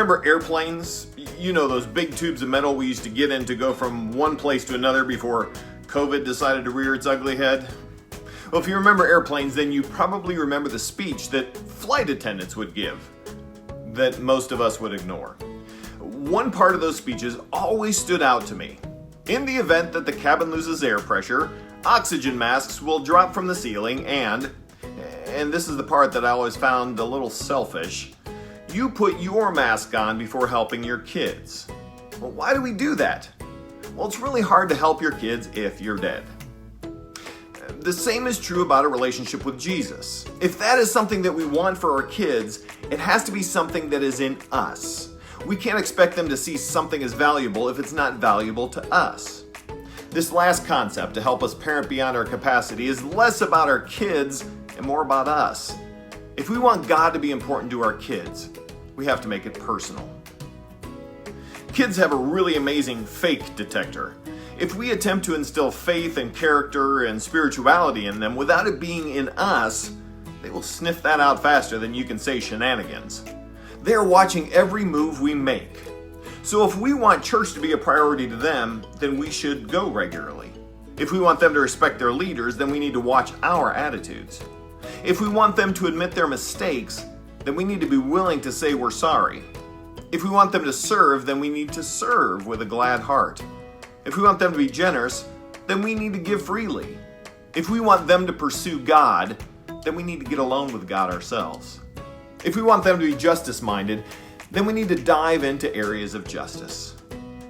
remember airplanes? You know, those big tubes of metal we used to get in to go from one place to another before COVID decided to rear its ugly head? Well, if you remember airplanes, then you probably remember the speech that flight attendants would give that most of us would ignore. One part of those speeches always stood out to me. In the event that the cabin loses air pressure, oxygen masks will drop from the ceiling and this is the part that I always found a little selfish, you put your mask on before helping your kids. Well, why do we do that? Well, it's really hard to help your kids if you're dead. The same is true about a relationship with Jesus. If that is something that we want for our kids, it has to be something that is in us. We can't expect them to see something as valuable if it's not valuable to us. This last concept, to help us parent beyond our capacity, is less about our kids and more about us. If we want God to be important to our kids, we have to make it personal. Kids have a really amazing fake detector. If we attempt to instill faith and character and spirituality in them without it being in us, they will sniff that out faster than you can say shenanigans. They are watching every move we make. So if we want church to be a priority to them, then we should go regularly. If we want them to respect their leaders, then we need to watch our attitudes. If we want them to admit their mistakes, then we need to be willing to say we're sorry. If we want them to serve, then we need to serve with a glad heart. If we want them to be generous, then we need to give freely. If we want them to pursue God, then we need to get alone with God ourselves. If we want them to be justice-minded, then we need to dive into areas of justice.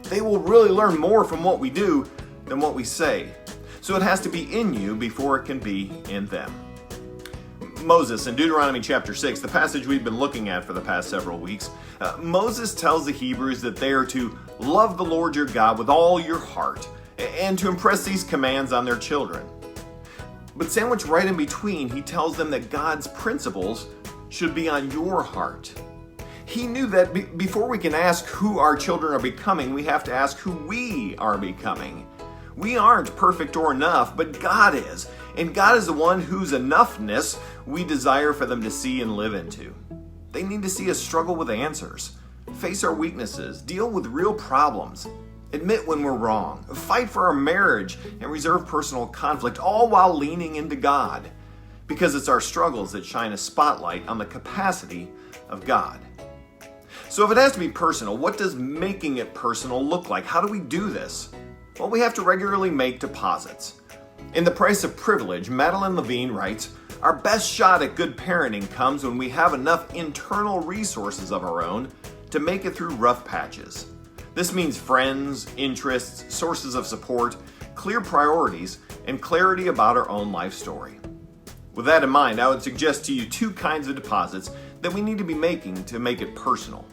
They will really learn more from what we do than what we say. So it has to be in you before it can be in them. Moses in Deuteronomy chapter 6, the passage we've been looking at for the past several weeks, Moses tells the Hebrews that they are to love the Lord your God with all your heart and to impress these commands on their children. But sandwiched right in between, he tells them that God's principles should be on your heart. He knew that before we can ask who our children are becoming, we have to ask who we are becoming. We aren't perfect or enough, but God is. And God is the one whose enoughness we desire for them to see and live into. They need to see us struggle with answers, face our weaknesses, deal with real problems, admit when we're wrong, fight for our marriage, and reserve personal conflict, all while leaning into God. Because it's our struggles that shine a spotlight on the capacity of God. So if it has to be personal, what does making it personal look like? How do we do this? Well, we have to regularly make deposits. In The Price of Privilege, Madeline Levine writes, "Our best shot at good parenting comes when we have enough internal resources of our own to make it through rough patches. This means friends, interests, sources of support, clear priorities, and clarity about our own life story." With that in mind, I would suggest to you two kinds of deposits that we need to be making to make it personal.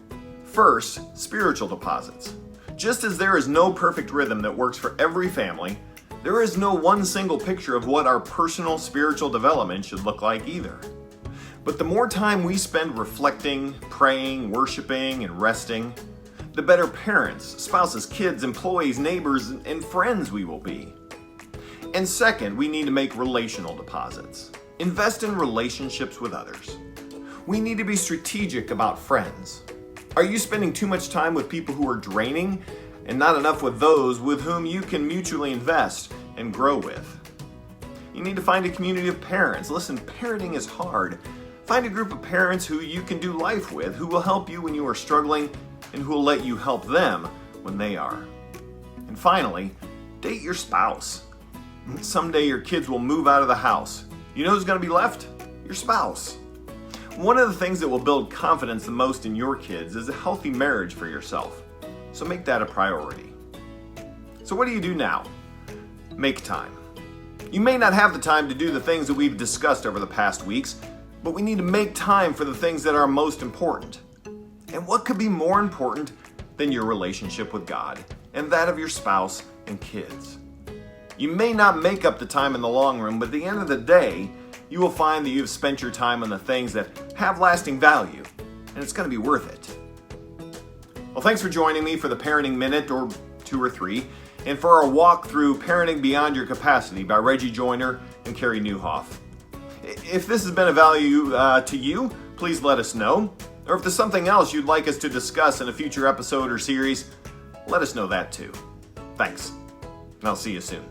First, spiritual deposits. Just as there is no perfect rhythm that works for every family, there is no one single picture of what our personal spiritual development should look like either. But the more time we spend reflecting, praying, worshiping, and resting, the better parents, spouses, kids, employees, neighbors, and friends we will be. And second, we need to make relational deposits. Invest in relationships with others. We need to be strategic about friends. Are you spending too much time with people who are draining and not enough with those with whom you can mutually invest and grow with? You need to find a community of parents. Listen, parenting is hard. Find a group of parents who you can do life with, who will help you when you are struggling and who will let you help them when they are. And finally, date your spouse. Someday your kids will move out of the house. You know who's going to be left? Your spouse. One of the things that will build confidence the most in your kids is a healthy marriage for yourself. So make that a priority. So what do you do now? Make time. You may not have the time to do the things that we've discussed over the past weeks, but we need to make time for the things that are most important. And what could be more important than your relationship with God and that of your spouse and kids? You may not make up the time in the long run, but at the end of the day, you will find that you have spent your time on the things that have lasting value, and it's going to be worth it. Well, thanks for joining me for the Parenting Minute, or 2 or 3, and for our walk through Parenting Beyond Your Capacity by Reggie Joyner and Carey Nieuwhof. If this has been of value to you, please let us know. Or if there's something else you'd like us to discuss in a future episode or series, let us know that too. Thanks, and I'll see you soon.